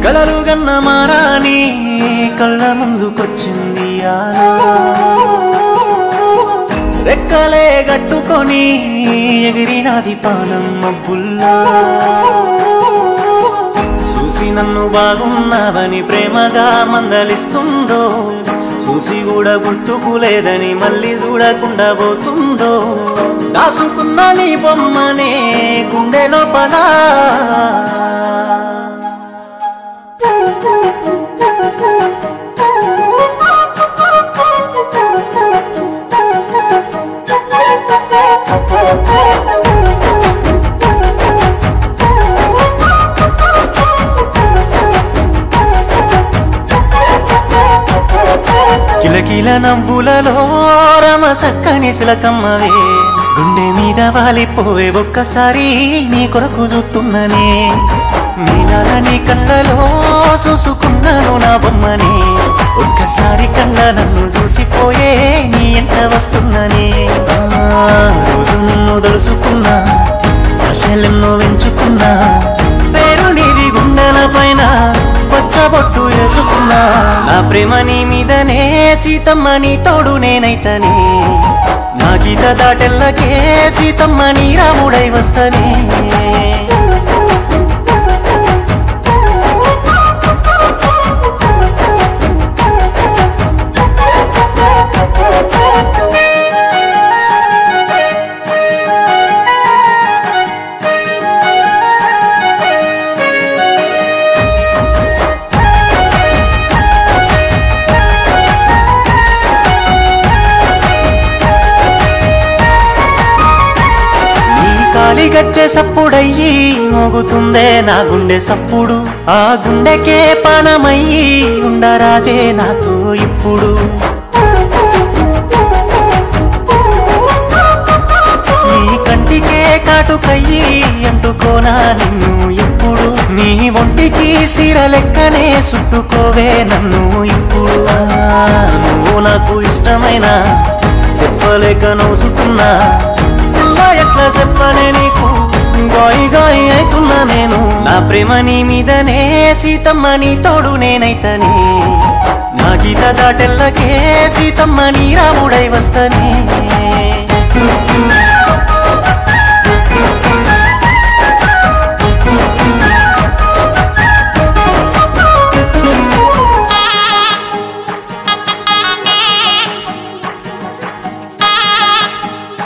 కలలు గన్న మారాని కళ్ళ ముందుకొచ్చింది రెక్కలే గట్టుకొని ఎగిరినది పానం మబ్బుల్లా చూసి నన్ను బాగున్నావని ప్రేమగా మందలిస్తుందో చూసి కూడా గుర్తుకులేదని మళ్ళీ చూడకుండా పోతుందో దాసుకున్న నీ బొమ్మనే గుండె లోపల కిలకిల నవ్వులలో రమ సక్కని సిలకమ్మవే గుండె మీద వాలిపోవే ఒక్కసారి నీ కొరకు చూస్తున్ననే నీలాలని కళ్ళలో చూసుకున్నాను నా బొమ్మనే ఒక్కసారి కళ్ళ నన్ను చూసిపోయే నీ ఎంట వస్తున్ననే రోజు నిన్ను తలుసుకున్నా ఆశలెన్నో వెంచుకున్నా పేరు నీది గుండెల పైన పచ్చబొట్టు వేసుకున్నా నా ప్రేమ నీ మీదనే సీతమ్మ నీ తోడు నేనైతనే నా గీత దాటెల్లకే సీతమ్మ నీ రాముడై వస్తనే గచ్చే సప్పుడయ్యి మోగుతుందే నా గుండె సప్పుడు ఆ గుండెకే పానమయ్యి ఉండరాదే నాతో ఇప్పుడు ఈ కంటికే కాటుకయ్యి అంటుకోనా నిన్ను ఎప్పుడు నీ ఒంటికి సీర లెక్కనే చుట్టుకోవే నన్ను ఇప్పుడు నువ్వు నాకు ఇష్టమైన చెప్పలేక నోసుతున్నా ఎట్లా చెప్పనే నీకు గాయి గాయి అవుతున్నా నేను నా ప్రేమ నీ మీదనే సీతమ్మ నీ తోడు నేనైతనే నా గీత దాటెల్లకే సీతమ్మ నీ రాముడై వస్తనే